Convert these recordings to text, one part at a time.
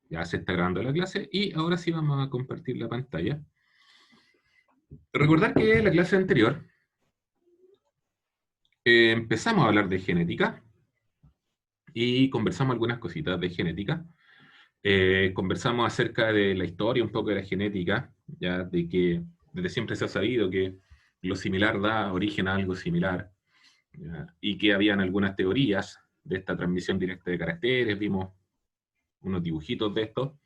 Ya se está grabando la clase y ahora sí vamos a compartir la pantalla. Recordar que en la clase anterior empezamos a hablar de genética y conversamos algunas cositas de genética. Conversamos acerca de la historia, un poco de la genética, ya de que desde siempre se ha sabido que lo similar da origen a algo similar, ¿ya? Y que habían algunas teorías de esta transmisión directa de caracteres, vimos unos dibujitos de esto.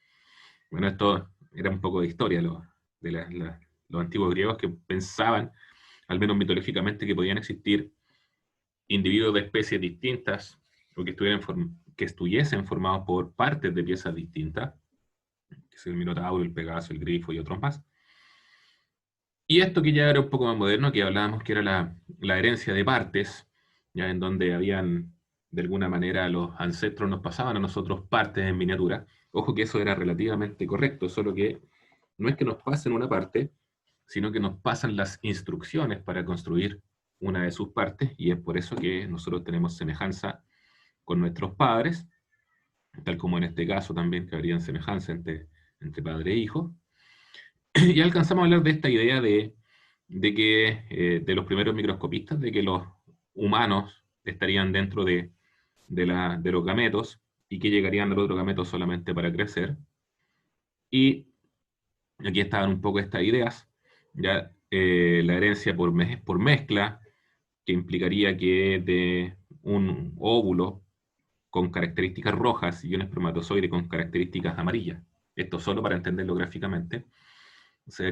Bueno, esto era un poco de historia, los antiguos griegos que pensaban, al menos mitológicamente, que podían existir individuos de especies distintas o que estuviesen formados por partes de piezas distintas, que es el Minotauro, el Pegaso, el Grifo y otros más. Y esto que ya era un poco más moderno, que hablábamos que era la herencia de partes, ya en donde habían, de alguna manera, los ancestros nos pasaban a nosotros partes en miniatura. Ojo que eso era relativamente correcto, solo que no es que nos pasen una parte, sino que nos pasan las instrucciones para construir una de sus partes, y es por eso que nosotros tenemos semejanza con nuestros padres, tal como en este caso también que habrían semejanza entre padre e hijo. Y alcanzamos a hablar de esta idea de que, de los primeros microscopistas, de que los humanos estarían dentro de los gametos y que llegarían al otro gameto solamente para crecer. Y aquí estaban un poco estas ideas, ya la herencia por mezcla, que implicaría que de un óvulo con características rojas y un espermatozoide con características amarillas, esto solo para entenderlo gráficamente, se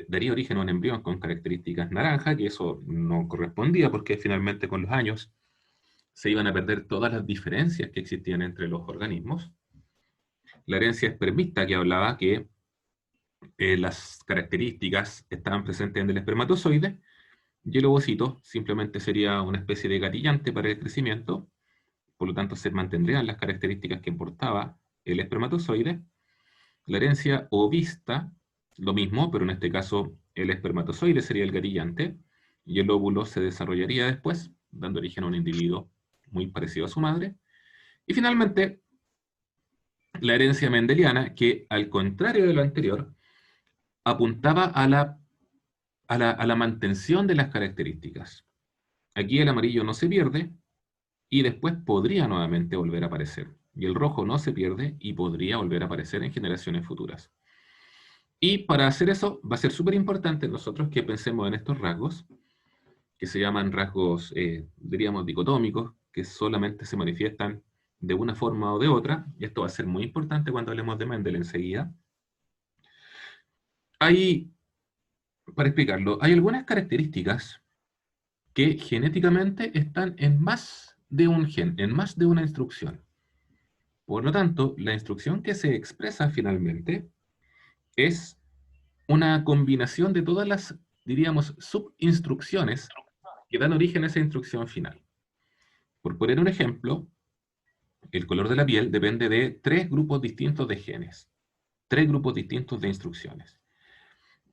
daría origen a un embrión con características naranjas, que eso no correspondía porque finalmente con los años se iban a perder todas las diferencias que existían entre los organismos. La herencia espermista, que hablaba que las características estaban presentes en el espermatozoide, y el ovocito simplemente sería una especie de gatillante para el crecimiento, por lo tanto se mantendrían las características que portaba el espermatozoide. La herencia ovista, lo mismo, pero en este caso el espermatozoide sería el gatillante, y el óvulo se desarrollaría después, dando origen a un individuo muy parecido a su madre. Y finalmente, la herencia mendeliana, que al contrario de lo anterior, apuntaba a la mantención de las características. Aquí el amarillo no se pierde y después podría nuevamente volver a aparecer. Y el rojo no se pierde y podría volver a aparecer en generaciones futuras. Y para hacer eso va a ser súper importante nosotros que pensemos en estos rasgos, que se llaman rasgos, diríamos, dicotómicos, que solamente se manifiestan de una forma o de otra, y esto va a ser muy importante cuando hablemos de Mendel enseguida. Para explicarlo, hay algunas características que genéticamente están en más de un gen, en más de una instrucción. Por lo tanto, la instrucción que se expresa finalmente es una combinación de todas las, diríamos, subinstrucciones que dan origen a esa instrucción final. Por poner un ejemplo, el color de la piel depende de 3 grupos distintos de genes, 3 grupos distintos de instrucciones.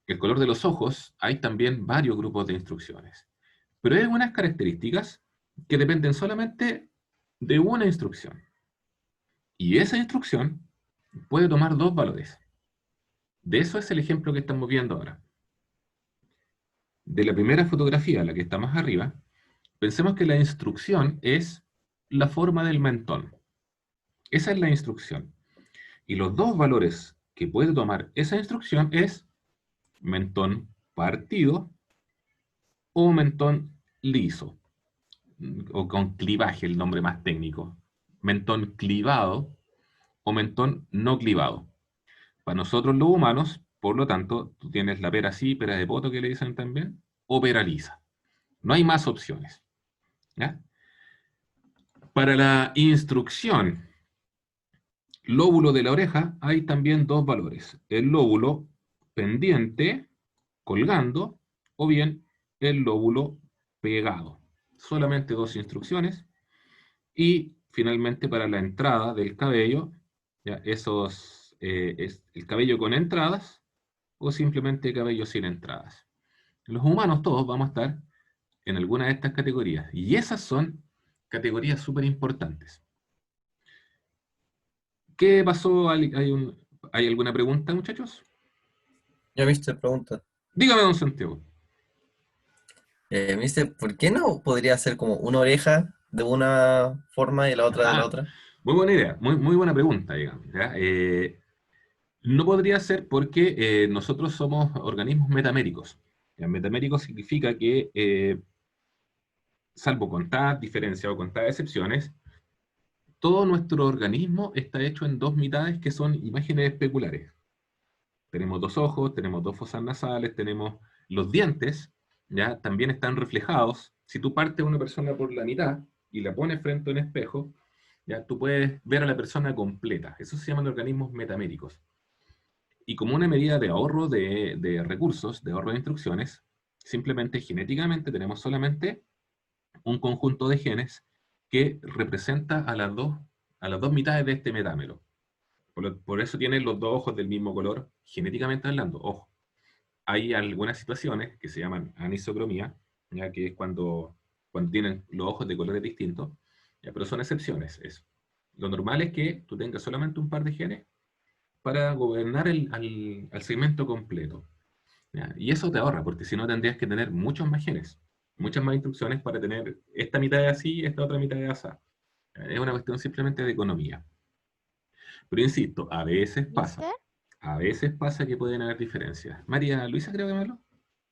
El color de los ojos, hay también varios grupos de instrucciones. Pero hay algunas características que dependen solamente de una instrucción. Y esa instrucción puede tomar 2 valores. De eso es el ejemplo que estamos viendo ahora. De la primera fotografía, la que está más arriba, pensemos que la instrucción es la forma del mentón. Esa es la instrucción. Y los 2 valores que puede tomar esa instrucción es mentón partido o mentón liso, o con clivaje, el nombre más técnico. Mentón clivado o mentón no clivado. Para nosotros los humanos, por lo tanto, tú tienes la pera así, pera de poto que le dicen también, o pera lisa. No hay más opciones. ¿Ya? Para la instrucción lóbulo de la oreja hay también 2 valores. El lóbulo pendiente, colgando, o bien el lóbulo pegado. Solamente 2 instrucciones. Y finalmente para la entrada del cabello, ya es el cabello con entradas o simplemente cabello sin entradas. Los humanos todos vamos a estar en alguna de estas categorías. Y esas son categorías súper importantes. ¿Qué pasó? ¿Hay alguna pregunta, muchachos? Ya, mister, pregunta. Dígame, don Santiago. Mister, ¿por qué no podría ser como una oreja de una forma y la otra de la Ajá, otra? muy buena idea, muy buena pregunta, digamos. ¿Ya? No podría ser porque nosotros somos organismos metaméricos. ¿Ya? Metamérico significa que, salvo contadas diferencias o contadas excepciones, todo nuestro organismo está hecho en dos mitades que son imágenes especulares. Tenemos dos ojos, tenemos dos fosas nasales, tenemos los dientes, ¿ya? También están reflejados. Si tú partes a una persona por la mitad y la pones frente a un espejo, ¿ya? Tú puedes ver a la persona completa. Eso se llaman organismos metaméricos. Y como una medida de ahorro de recursos, de ahorro de instrucciones, simplemente genéticamente tenemos solamente un conjunto de genes que representa a las dos mitades de este metámero. Por eso tienen los dos ojos del mismo color, genéticamente hablando. Ojo, hay algunas situaciones que se llaman anisocromía, ya que es cuando tienen los ojos de colores distintos, ya, pero son excepciones eso. Lo normal es que tú tengas solamente un par de genes para gobernar al segmento completo. ¿Ya? Y eso te ahorra, porque si no tendrías que tener muchos más genes, muchas más instrucciones para tener esta mitad de así, esta otra mitad de así. Es una cuestión simplemente de economía. Pero insisto, ¿Mister? a veces pasa que pueden haber diferencias. María Luisa, creo que me habló,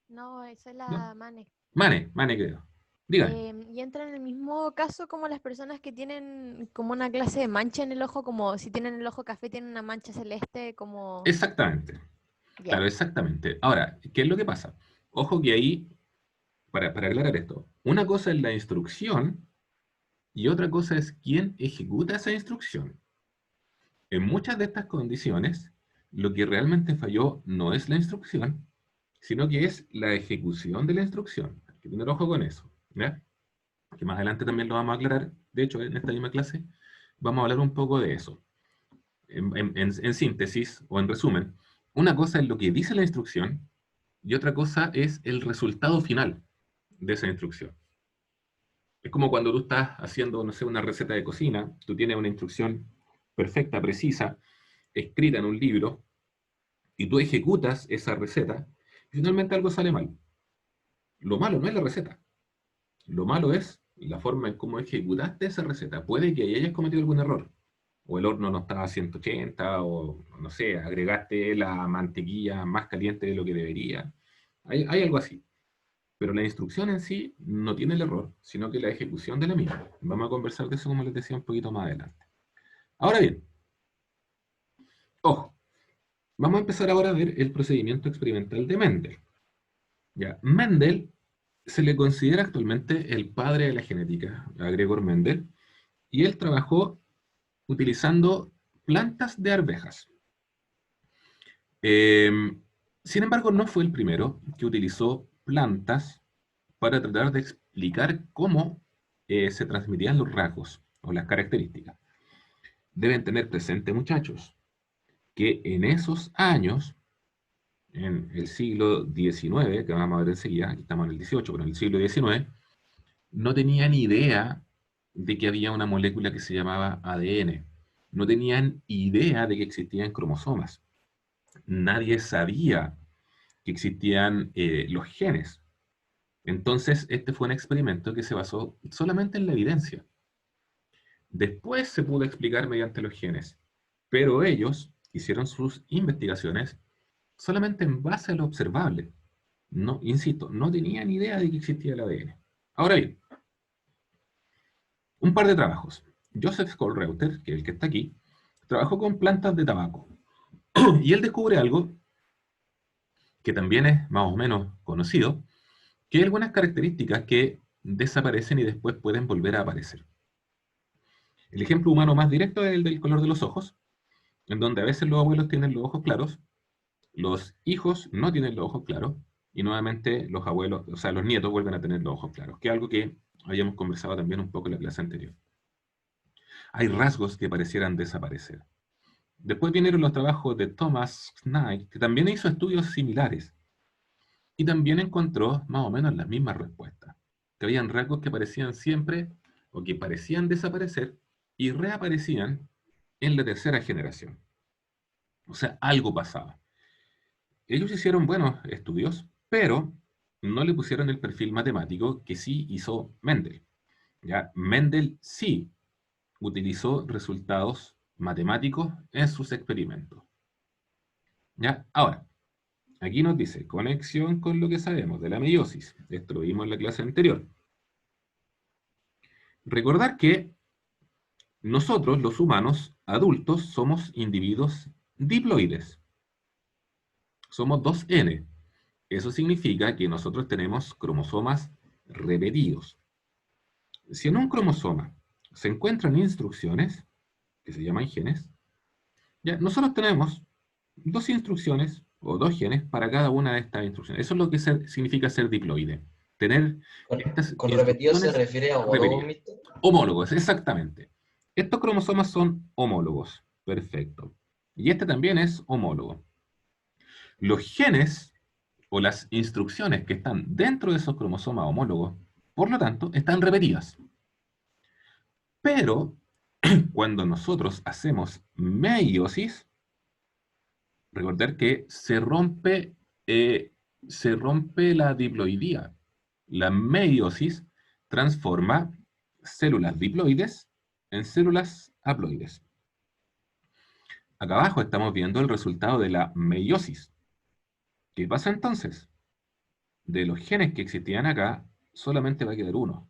No, esa es ¿no? la Mane. Mane creo. Dígame. Y entra en el mismo caso como las personas que tienen como una clase de mancha en el ojo, como si tienen el ojo café, tienen una mancha celeste, como... Exactamente. Ya. Claro, exactamente. Ahora, ¿qué es lo que pasa? Ojo que ahí, para aclarar esto, una cosa es la instrucción y otra cosa es quién ejecuta esa instrucción. En muchas de estas condiciones, lo que realmente falló no es la instrucción, sino que es la ejecución de la instrucción. Hay que tener ojo con eso, ¿ya? Que más adelante también lo vamos a aclarar. De hecho, en esta misma clase vamos a hablar un poco de eso. En síntesis o en resumen, una cosa es lo que dice la instrucción y otra cosa es el resultado final de esa instrucción. Es como cuando tú estás haciendo, no sé, una receta de cocina, tú tienes una instrucción perfecta, precisa, escrita en un libro, y tú ejecutas esa receta, y finalmente algo sale mal. Lo malo no es la receta, lo malo es la forma en cómo ejecutaste esa receta. Puede que ahí hayas cometido algún error, o el horno no estaba a 180, o no sé, agregaste la mantequilla más caliente de lo que debería. Hay algo así. Pero la instrucción en sí no tiene el error, sino que la ejecución de la misma. Vamos a conversar de eso, como les decía, un poquito más adelante. Ahora bien, ojo, vamos a empezar ahora a ver el procedimiento experimental de Mendel. Ya, Mendel se le considera actualmente el padre de la genética, a Gregor Mendel, y él trabajó utilizando plantas de arvejas. Eh, Sin embargo, no fue el primero que utilizó plantas para tratar de explicar cómo se transmitían los rasgos o las características. Deben tener presente, muchachos, que en esos años, en el siglo XIX, que vamos a ver enseguida, aquí estamos en el XVIII, pero en el siglo XIX, no tenían idea de que había una molécula que se llamaba ADN. No tenían idea de que existían cromosomas. Nadie sabía que existían los genes. Entonces, este fue un experimento que se basó solamente en la evidencia. Después se pudo explicar mediante los genes, pero ellos hicieron sus investigaciones solamente en base a lo observable. No, insisto, no tenían idea de que existía el ADN. Ahora bien, un par de trabajos. Joseph Skoll-Reuter, que es el que está aquí, trabajó con plantas de tabaco y él descubre algo que también es más o menos conocido, que hay algunas características que desaparecen y después pueden volver a aparecer. El ejemplo humano más directo es el del color de los ojos, en donde a veces los abuelos tienen los ojos claros, los hijos no tienen los ojos claros, y nuevamente los abuelos, o sea, los nietos vuelven a tener los ojos claros, que es algo que habíamos conversado también un poco en la clase anterior. Hay rasgos que parecieran desaparecer. Después vinieron los trabajos de Thomas Knight, que también hizo estudios similares, y también encontró más o menos las mismas respuestas, que habían rasgos que parecían siempre, o que parecían desaparecer, y reaparecían en la tercera generación. O sea, algo pasaba. Ellos hicieron buenos estudios, pero no le pusieron el perfil matemático que sí hizo Mendel. ¿Ya? Mendel sí utilizó resultados matemáticos en sus experimentos. ¿Ya? Ahora, aquí nos dice, conexión con lo que sabemos de la meiosis. Esto lo vimos en la clase anterior. Recordar que nosotros, los humanos adultos, somos individuos diploides. Somos 2N. Eso significa que nosotros tenemos cromosomas repetidos. Si en un cromosoma se encuentran instrucciones, que se llaman genes, ya, nosotros tenemos 2 instrucciones o 2 genes para cada una de estas instrucciones. Eso es lo que significa ser diploide. Tener estas Con repetido se instrucciones refiere a homólogos, repetidas. ¿viste? Homólogos, exactamente. Estos cromosomas son homólogos. Perfecto. Y este también es homólogo. Los genes o las instrucciones que están dentro de esos cromosomas homólogos, por lo tanto, están repetidas. Pero cuando nosotros hacemos meiosis, recordar que se rompe la diploidía. La meiosis transforma células diploides en células haploides. Acá abajo estamos viendo el resultado de la meiosis. ¿Qué pasa entonces? De los genes que existían acá, solamente va a quedar uno.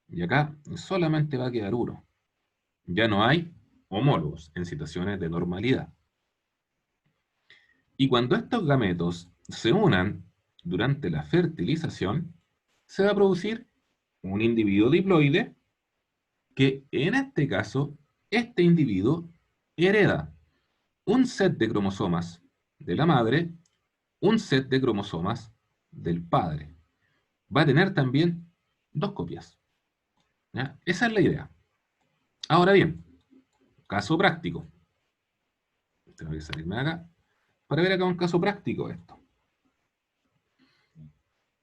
Y acá solamente va a quedar uno. Ya no hay homólogos en situaciones de normalidad. Y cuando estos gametos se unan durante la fertilización, se va a producir un individuo diploide que en este caso, este individuo hereda un set de cromosomas de la madre, un set de cromosomas del padre. Va a tener también 2 copias. ¿Ya? Esa es la idea. Ahora bien, caso práctico. Tengo que salirme de acá para ver acá un caso práctico de esto.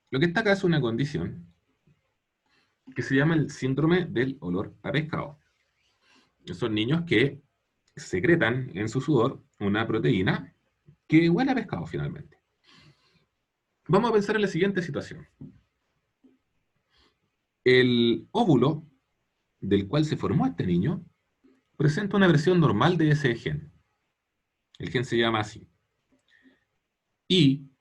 Lo que está acá es una condición que se llama el síndrome del olor a pescado. Son niños que secretan en su sudor una proteína que huele a pescado finalmente. Vamos a pensar en la siguiente situación. El óvulo del cual se formó este niño presenta una versión normal de ese gen. El gen se llama así. Y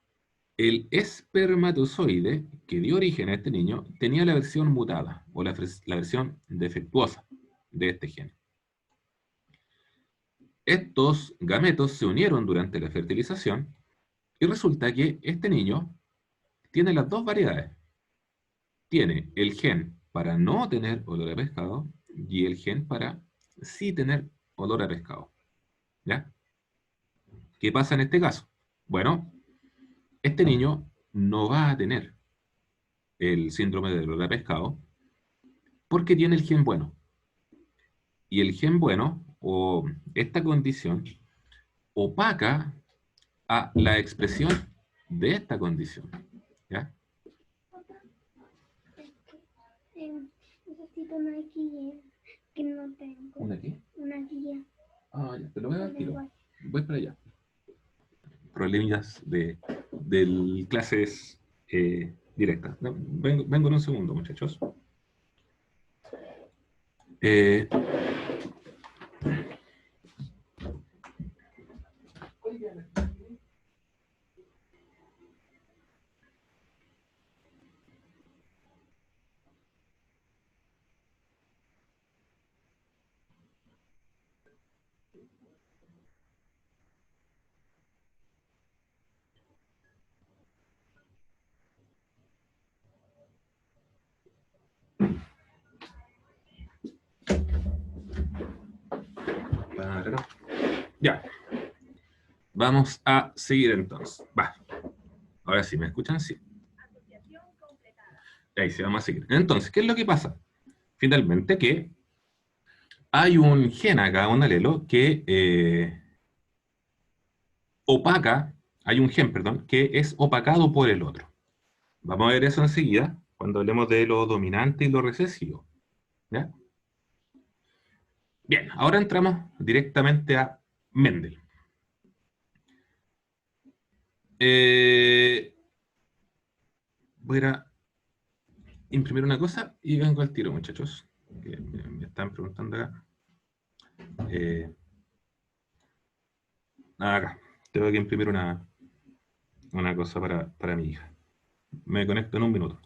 el espermatozoide que dio origen a este niño tenía la versión mutada, o la versión defectuosa de este gen. Estos gametos se unieron durante la fertilización y resulta que este niño tiene las 2 variedades. Tiene el gen para no tener olor a pescado y el gen para sí tener olor a pescado. ¿Ya? ¿Qué pasa en este caso? Bueno, este niño no va a tener el síndrome del olor a pescado porque tiene el gen bueno. Y el gen bueno, o esta condición, opaca a la expresión de esta condición. ¿Ya? Necesito una guía que no tengo. ¿Una qué? Una guía. Ah, ya, te lo voy a dar tiro. Lenguaje. Voy para allá. Problemillas de clases directas. No, vengo en un segundo, muchachos. Ya. Vamos a seguir entonces. Va. Ahora sí, ¿me escuchan? Sí. Ahí sí, vamos a seguir. Entonces, ¿qué es lo que pasa? Finalmente que hay un gen acá, un alelo, que hay un gen, perdón, que es opacado por el otro. Vamos a ver eso enseguida, cuando hablemos de lo dominante y lo recesivo. ¿Ya? Bien, ahora entramos directamente a Mendel. Voy a ir a imprimir una cosa y vengo al tiro, muchachos. Que me están preguntando acá. Acá. Tengo que imprimir una cosa para mi hija. Me conecto en un minuto.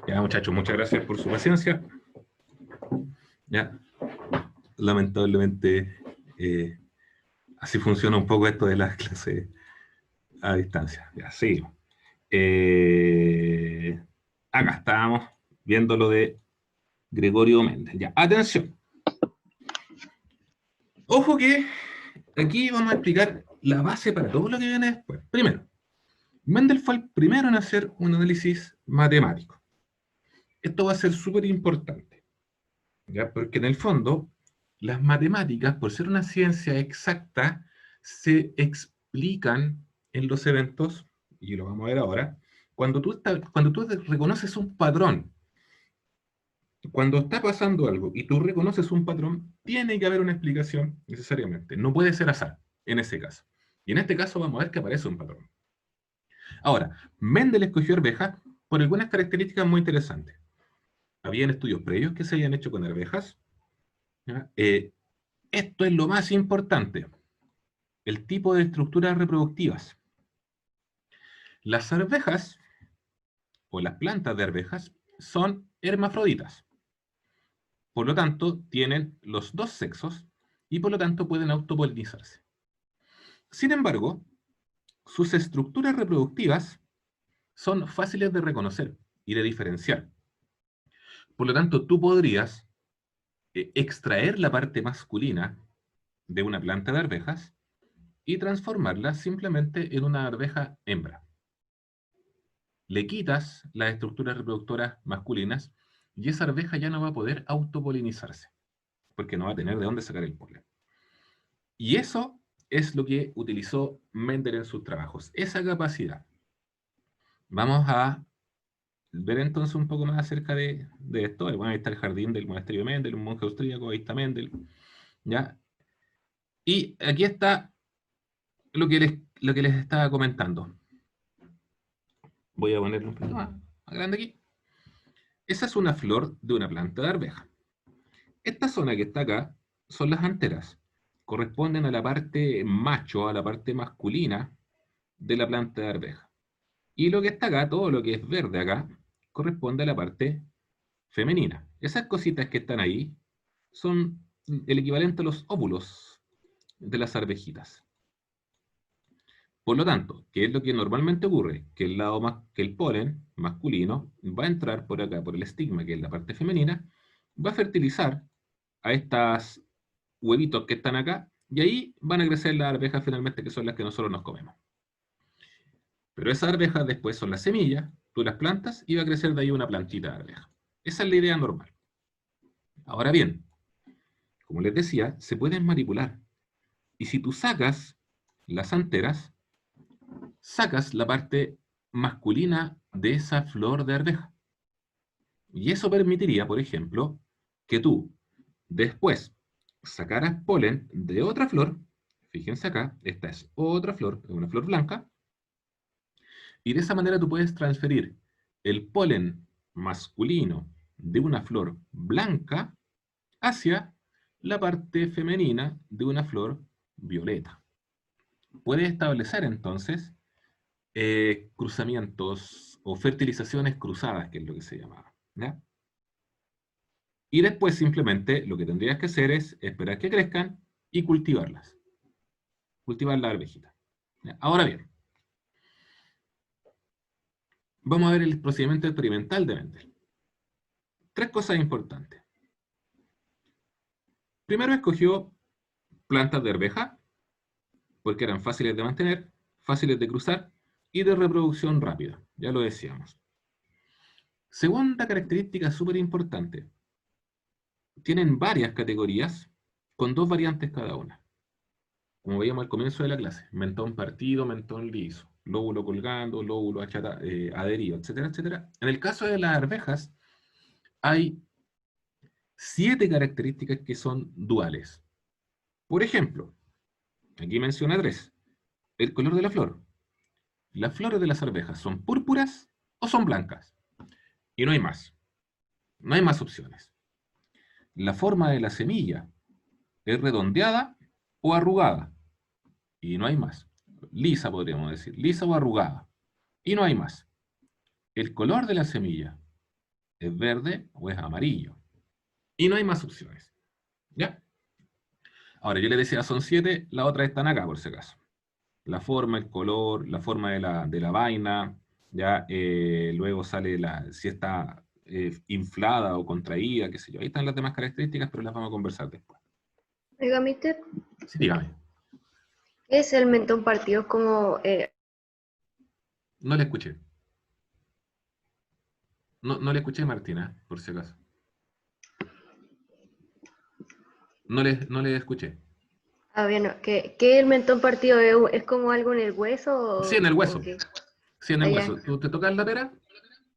Ya, muchachos, muchas gracias por su paciencia. Ya, lamentablemente, así funciona un poco esto de las clases a distancia. Ya, sí. Acá estábamos viendo lo de Gregorio Mendel. Ya, atención. Ojo que aquí vamos a explicar la base para todo lo que viene después. Primero, Mendel fue el primero en hacer un análisis matemático. Esto va a ser súper importante, ¿ya? Porque en el fondo, las matemáticas, por ser una ciencia exacta, se explican en los eventos, y lo vamos a ver ahora, cuando tú reconoces un patrón. Cuando está pasando algo y tú reconoces un patrón, tiene que haber una explicación necesariamente. No puede ser azar en ese caso. Y en este caso vamos a ver que aparece un patrón. Ahora, Mendel escogió arvejas por algunas características muy interesantes. Habían estudios previos que se habían hecho con arvejas. ¿Ya? Esto es lo más importante. El tipo de estructuras reproductivas. Las arvejas, o las plantas de arvejas, son hermafroditas. Por lo tanto, tienen los dos sexos y por lo tanto pueden autopolinizarse. Sin embargo, sus estructuras reproductivas son fáciles de reconocer y de diferenciar. Por lo tanto, tú podrías extraer la parte masculina de una planta de arvejas y transformarla simplemente en una arveja hembra. Le quitas las estructuras reproductoras masculinas y esa arveja ya no va a poder autopolinizarse, porque no va a tener de dónde sacar el polen. Y eso es lo que utilizó Mendel en sus trabajos, esa capacidad. Vamos a ver entonces un poco más acerca de esto. Bueno, ahí está el jardín del monasterio de Mendel, un monje austríaco, ahí está Mendel. ¿Ya? Y aquí está lo que les estaba comentando. Voy a ponerlo un poquito más grande aquí. Esa es una flor de una planta de arveja. Esta zona que está acá son las anteras. Corresponden a la parte macho, a la parte masculina de la planta de arveja. Y lo que está acá, todo lo que es verde acá, corresponde a la parte femenina. Esas cositas que están ahí son el equivalente a los óvulos de las arvejitas. Por lo tanto, ¿qué es lo que normalmente ocurre? Que el polen masculino va a entrar por acá, por el estigma, que es la parte femenina, va a fertilizar a estas huevitos que están acá, y ahí van a crecer las arvejas finalmente, que son las que nosotros nos comemos. Pero esas arvejas después son las semillas, tú las plantas y va a crecer de ahí una plantita de arveja. Esa es la idea normal. Ahora bien, como les decía, se pueden manipular. Y si tú sacas las anteras, sacas la parte masculina de esa flor de arveja. Y eso permitiría, por ejemplo, que tú después sacaras polen de otra flor. Fíjense acá, esta es otra flor, una flor blanca. Y de esa manera tú puedes transferir el polen masculino de una flor blanca hacia la parte femenina de una flor violeta. Puedes establecer entonces cruzamientos o fertilizaciones cruzadas, que es lo que se llamaba, ¿ya? Y después simplemente lo que tendrías que hacer es esperar que crezcan y cultivarlas. Cultivar la arvejita. ¿Ya? Ahora bien, vamos a ver el procedimiento experimental de Mendel. 3 cosas importantes. Primero escogió plantas de arveja, porque eran fáciles de mantener, fáciles de cruzar y de reproducción rápida. Ya lo decíamos. Segunda característica súper importante. Tienen varias categorías con 2 variantes cada una. Como veíamos al comienzo de la clase, mentón partido, mentón liso, lóbulo colgando, lóbulo adherido, etcétera, etcétera. En el caso de las arvejas, hay 7 características que son duales. Por ejemplo, aquí menciona 3. El color de la flor. Las flores de las arvejas son púrpuras o son blancas. Y no hay más. No hay más opciones. La forma de la semilla es redondeada o arrugada. Y no hay más. Lisa podríamos decir. Lisa o arrugada. Y no hay más. El color de la semilla es verde o es amarillo. Y no hay más opciones. ¿Ya? Ahora, yo les decía, son 7, las otras están acá, por si acaso. La forma, el color, la forma de la vaina, ya luego sale si está inflada o contraída, qué sé yo. Ahí están las demás características, pero las vamos a conversar después. Oiga, mister, Sí, dígame. ¿qué es el mentón partido? Como, No le escuché. No le escuché, Martina, por si acaso. No le escuché. bien, ¿qué el mentón partido es como algo en el hueso? Sí, en el hueso. ¿O qué? Sí, en el Ah, ya. hueso. Tú te tocas la pera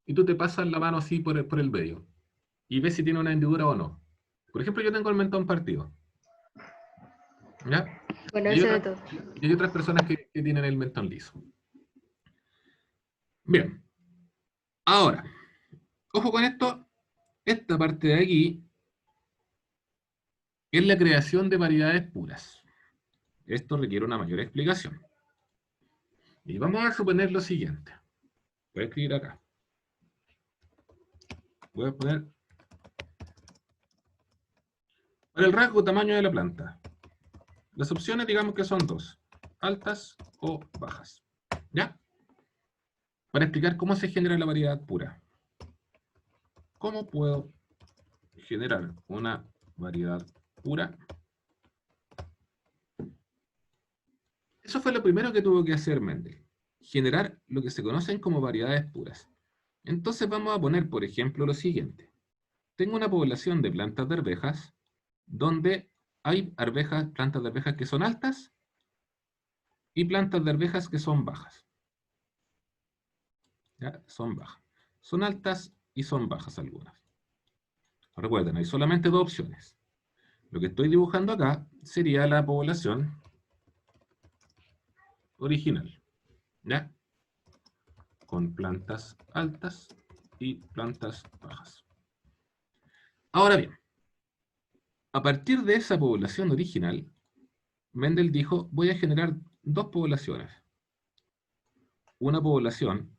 y tú te pasas la mano así por el medio. Y ves si tiene una hendidura o no. Por ejemplo, yo tengo el mentón partido. ¿Ya? Bueno, Y hay eso de otras, todo. y hay otras personas que tienen el mentón liso. Bien. Ahora, ojo con esto. Esta parte de aquí es la creación de variedades puras. Esto requiere una mayor explicación. Y vamos a suponer lo siguiente. Voy a escribir acá. Voy a poner para el rasgo tamaño de la planta. Las opciones digamos que son 2. Altas o bajas. ¿Ya? Para explicar cómo se genera la variedad pura. ¿Cómo puedo generar una variedad pura? Eso fue lo primero que tuvo que hacer Mendel. Generar lo que se conocen como variedades puras. Entonces vamos a poner, por ejemplo, lo siguiente. Tengo una población de plantas de arvejas donde hay plantas de arvejas que son altas y plantas de arvejas que son bajas. ¿Ya? Son bajas. Son altas y son bajas algunas. Recuerden, hay solamente 2 opciones. Lo que estoy dibujando acá sería la población original, ¿ya? Con plantas altas y plantas bajas. Ahora bien, a partir de esa población original, Mendel dijo, voy a generar 2 poblaciones. Una población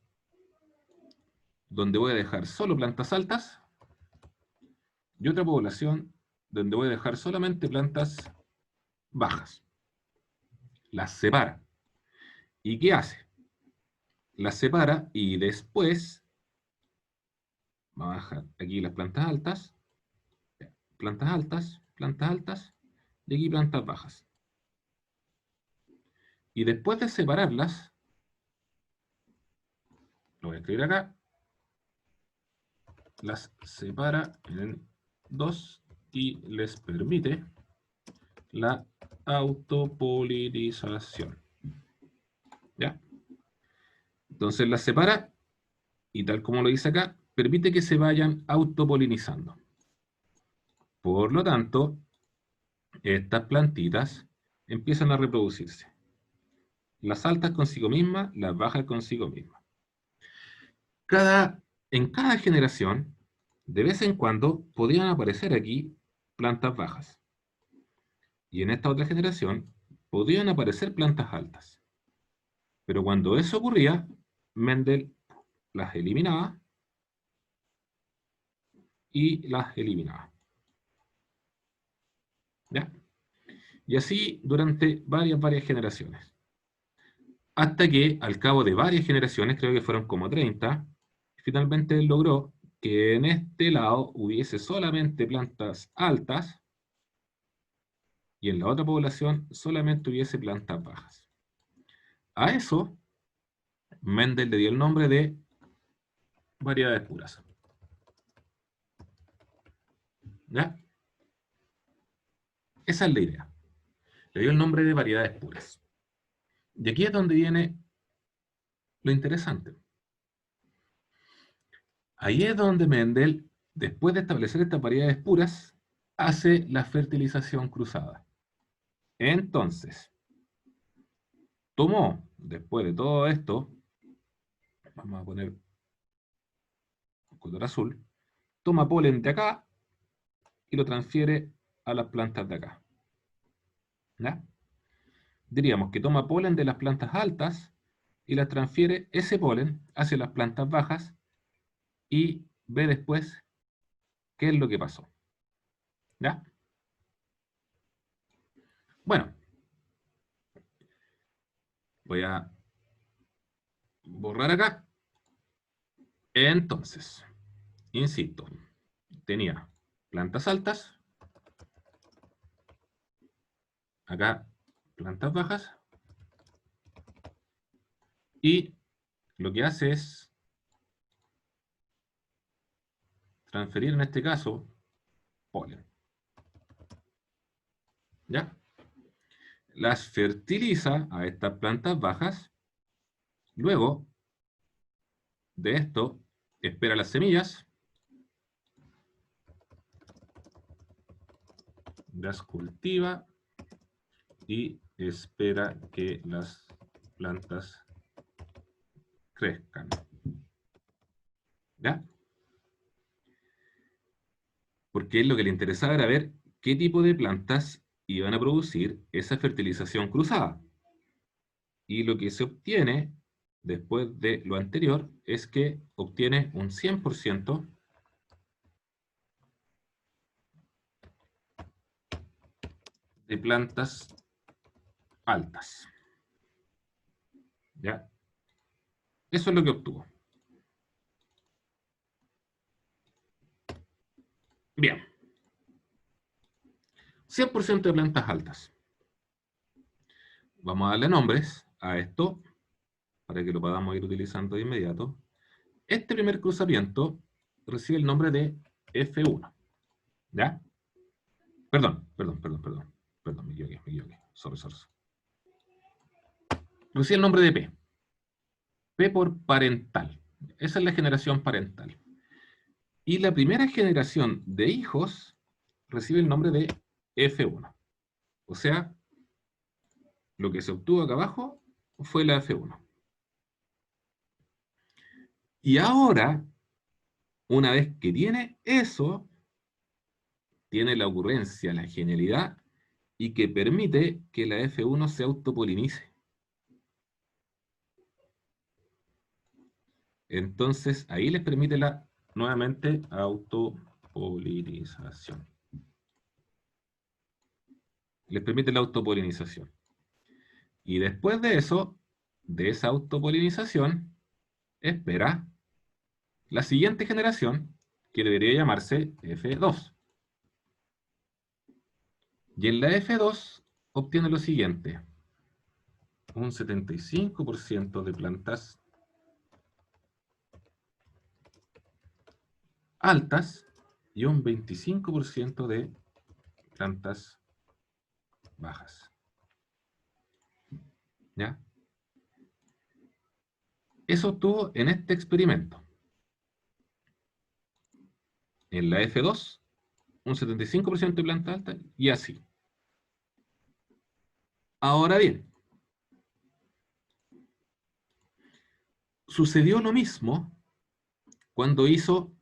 donde voy a dejar solo plantas altas y otra población donde voy a dejar solamente plantas bajas. Las separa. ¿Y qué hace? Las separa y después va a bajar aquí las plantas altas, y aquí plantas bajas. Y después de separarlas, lo voy a escribir acá, las separa en 2 y les permite la autopolinización. ¿Ya? Entonces las separa y tal como lo dice acá, permite que se vayan autopolinizando. Por lo tanto, estas plantitas empiezan a reproducirse. Las altas consigo mismas, las bajas consigo mismas. En cada generación, de vez en cuando, podían aparecer aquí plantas bajas. Y en esta otra generación, podían aparecer plantas altas. Pero cuando eso ocurría, Mendel las eliminaba y las eliminaba. ¿Ya? Y así durante varias generaciones. Hasta que, al cabo de varias generaciones, creo que fueron como 30, finalmente él logró que en este lado hubiese solamente plantas altas y en la otra población solamente hubiese plantas bajas. A eso, Mendel le dio el nombre de variedades puras. ¿Ya? Esa es la idea. Le dio el nombre de variedades puras. Y aquí es donde viene lo interesante. Ahí es donde Mendel, después de establecer estas variedades puras, hace la fertilización cruzada. Entonces, tomó, después de todo esto, vamos a poner color azul, toma polen de acá y lo transfiere a las plantas de acá. ¿Ya? Diríamos que toma polen de las plantas altas y las transfiere ese polen hacia las plantas bajas y ve después qué es lo que pasó. ¿Ya? Bueno, voy a borrar acá. Entonces, insisto, tenía plantas altas, acá plantas bajas, y lo que hace es transferir en este caso polen. ¿Ya? Las fertiliza a estas plantas bajas, luego de esto espera las semillas, las cultiva y espera que las plantas crezcan. ¿Ya? Porque lo que le interesaba era ver qué tipo de plantas iban a producir esa fertilización cruzada. Y lo que se obtiene después de lo anterior es que obtiene un 100% de plantas altas. ¿Ya? Eso es lo que obtuvo. Bien. 100% de plantas altas. Vamos a darle nombres a esto para que lo podamos ir utilizando de inmediato. Este primer cruzamiento recibe el nombre de F1. ¿Ya? Perdón, me equivoqué. Sorry. Recibe el nombre de P. P por parental. Esa es la generación parental. Y la primera generación de hijos recibe el nombre de F1. O sea, lo que se obtuvo acá abajo fue la F1. Y ahora, una vez que tiene eso, tiene la ocurrencia, la genialidad, y que permite que la F1 se autopolinice. Entonces, ahí les permite nuevamente, autopolinización. Les permite la autopolinización. Y después de eso, de esa autopolinización, espera la siguiente generación, que debería llamarse F2. Y en la F2 obtiene lo siguiente: un 75% de plantas altas y un 25% de plantas bajas. ¿Ya? Eso obtuvo en este experimento. En la F2, un 75% de plantas altas y así. Ahora bien, sucedió lo mismo cuando hizo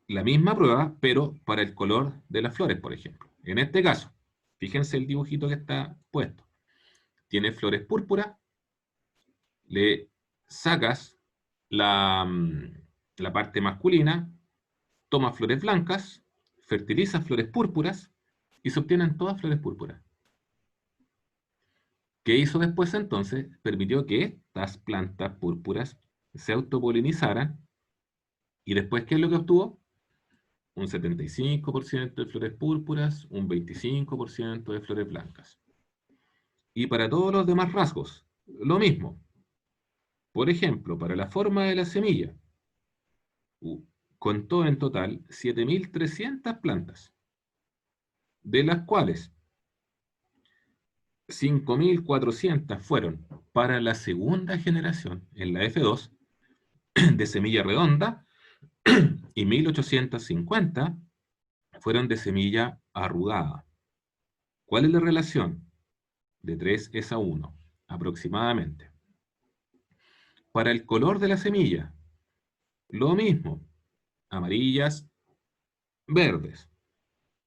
la misma prueba, pero para el color de las flores, por ejemplo. En este caso, fíjense el dibujito que está puesto. Tiene flores púrpuras, le sacas la parte masculina, toma flores blancas, fertiliza flores púrpuras y se obtienen todas flores púrpuras. ¿Qué hizo después entonces? Permitió que estas plantas púrpuras se autopolinizaran y después, ¿qué es lo que obtuvo? Un 75% de flores púrpuras, un 25% de flores blancas. Y para todos los demás rasgos, lo mismo. Por ejemplo, para la forma de la semilla, contó en total 7.300 plantas, de las cuales 5.400 fueron para la segunda generación, en la F2, de semilla redonda, y 1.850 fueron de semilla arrugada. ¿Cuál es la relación? De 3:1, aproximadamente. Para el color de la semilla, lo mismo, amarillas, verdes.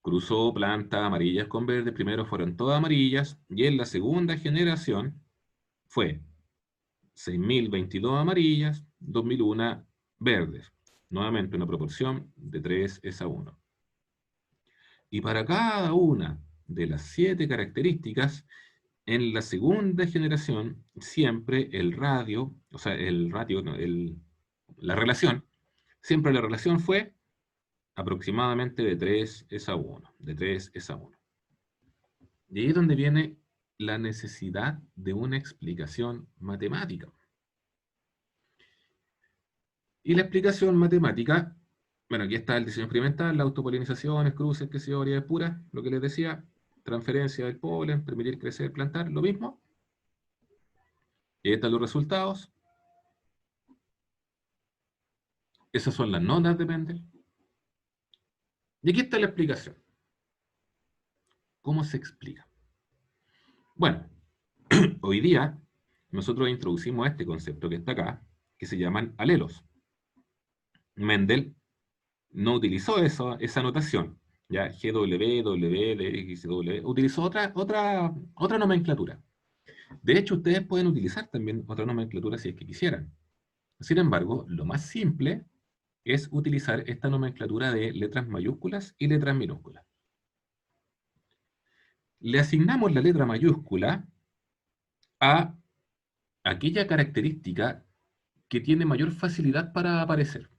Cruzó plantas amarillas con verdes, primero fueron todas amarillas, y en la segunda generación fue 6.022 amarillas, 2.001 verdes. Nuevamente una proporción de 3:1. Y para cada una de las 7 características, en la segunda generación, siempre el radio, o sea, la relación, siempre la relación fue aproximadamente de 3:1, de 3:1. Y ahí es donde viene la necesidad de una explicación matemática. Y la explicación matemática, bueno, aquí está el diseño experimental, la autopolinización, cruces, que se variedades puras, lo que les decía, transferencia del polen, permitir crecer, plantar, lo mismo. Y ahí están los resultados. Esas son las notas de Mendel. Y aquí está la explicación. ¿Cómo se explica? Bueno, hoy día nosotros introducimos este concepto que está acá, que se llaman alelos. Mendel no utilizó esa notación, ya GW, W, XW, utilizó otra nomenclatura. De hecho, ustedes pueden utilizar también otra nomenclatura si es que quisieran. Sin embargo, lo más simple es utilizar esta nomenclatura de letras mayúsculas y letras minúsculas. Le asignamos la letra mayúscula a aquella característica que tiene mayor facilidad para aparecer.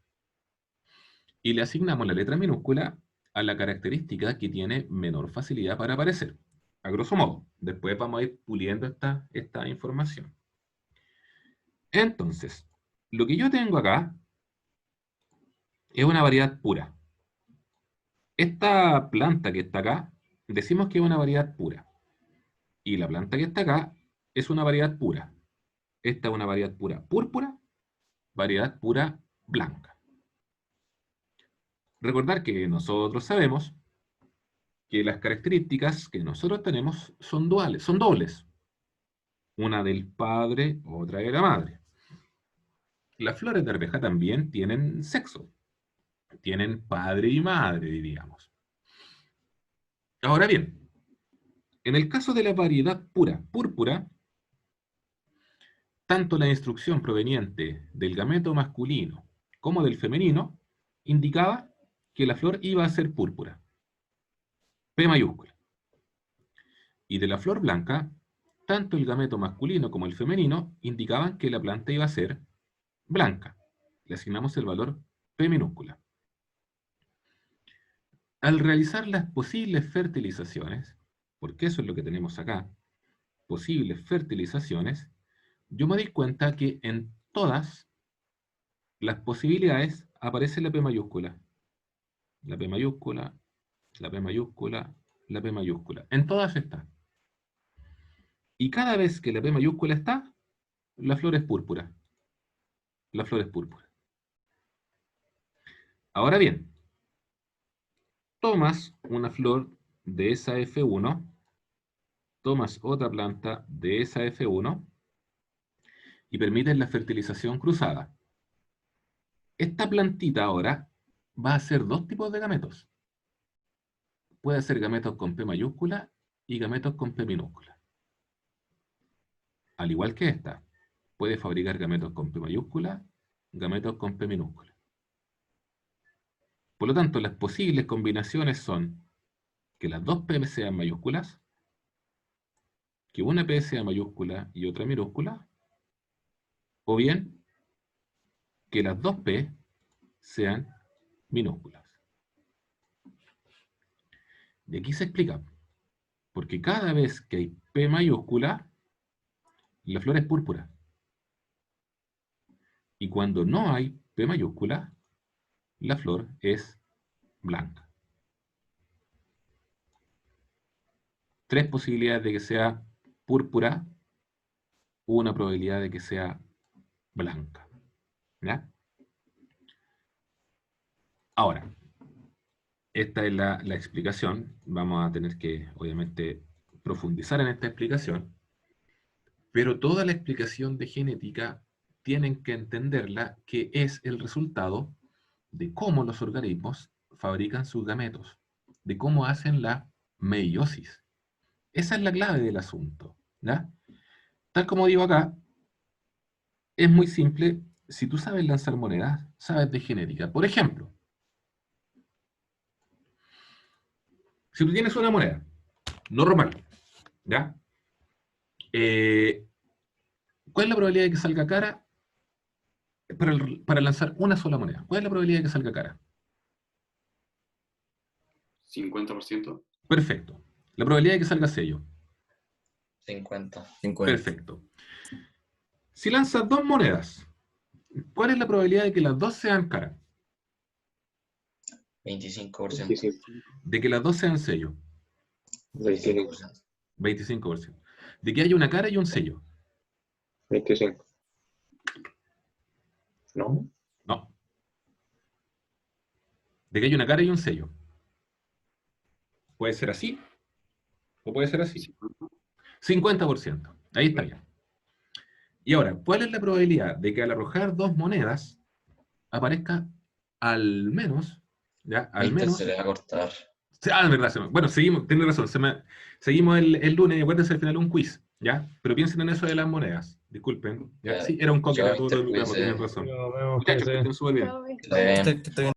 Y le asignamos la letra minúscula a la característica que tiene menor facilidad para aparecer. A grosso modo. Después vamos a ir puliendo esta información. Entonces, lo que yo tengo acá es una variedad pura. Esta planta que está acá, decimos que es una variedad pura. Y la planta que está acá es una variedad pura. Esta es una variedad pura púrpura, variedad pura blanca. Recordar que nosotros sabemos que las características que nosotros tenemos son duales, son dobles. Una del padre, otra de la madre. Las flores de arveja también tienen sexo. Tienen padre y madre, diríamos. Ahora bien, en el caso de la variedad pura púrpura, tanto la instrucción proveniente del gameto masculino como del femenino indicaba que la flor iba a ser púrpura. P mayúscula. Y de la flor blanca, tanto el gameto masculino como el femenino indicaban que la planta iba a ser blanca. Le asignamos el valor P minúscula. Al realizar las posibles fertilizaciones, porque eso es lo que tenemos acá, posibles fertilizaciones, yo me di cuenta que en todas las posibilidades aparece la P mayúscula. La P mayúscula, la P mayúscula, la P mayúscula. En todas está. Y cada vez que la P mayúscula está, la flor es púrpura. La flor es púrpura. Ahora bien, tomas una flor de esa F1, tomas otra planta de esa F1 y permites la fertilización cruzada. esta plantita ahora va a hacer dos tipos de gametos. Puede hacer gametos con P mayúscula y gametos con P minúscula. Al igual que esta, puede fabricar gametos con P mayúscula, gametos con P minúscula. Por lo tanto, las posibles combinaciones son que las dos P sean mayúsculas, que una P sea mayúscula y otra minúscula, o bien que las dos P sean minúsculas. Y aquí se explica, porque cada vez que hay P mayúscula, la flor es púrpura. Y cuando no hay P mayúscula, la flor es blanca. 3 posibilidades de que sea púrpura, una probabilidad de que sea blanca. ¿Ya? Ahora, esta es la explicación. Vamos a tener que, obviamente, profundizar en esta explicación. Pero toda la explicación de genética tienen que entenderla que es el resultado de cómo los organismos fabrican sus gametos, de cómo hacen la meiosis. Esa es la clave del asunto. ¿Ya? Tal como digo acá, es muy simple. Si tú sabes lanzar monedas, sabes de genética. Por ejemplo, si tú tienes una moneda normal, ¿ya? ¿Cuál es la probabilidad de que salga cara para lanzar una sola moneda? ¿Cuál es la probabilidad de que salga cara? 50%. Perfecto. La probabilidad de que salga sello. 50. Perfecto. Si lanzas dos monedas, ¿cuál es la probabilidad de que las dos sean cara? 25%. 25. De que las dos sean sello. 25. 25%. De que haya una cara y un sello. 25. ¿No? No. De que haya una cara y un sello. Puede ser así o puede ser así. 50%. Ahí está bien. Y ahora, ¿cuál es la probabilidad de que al arrojar dos monedas aparezca al menos, ya, al Víctor, menos... se le va a cortar. Ah, de verdad, bueno, seguimos, tiene razón, seguimos el lunes y acuérdense al final un quiz, ¿ya? Pero piensen en eso de las monedas, disculpen, ¿ya? Ya. Sí, era un coque, Chao, era todo Víctor, el programa, cuídese. tienen razón. Nos vemos, Muchachos, que cuídense. estén súper bien. Chao, Que esté bien. Que esté bien.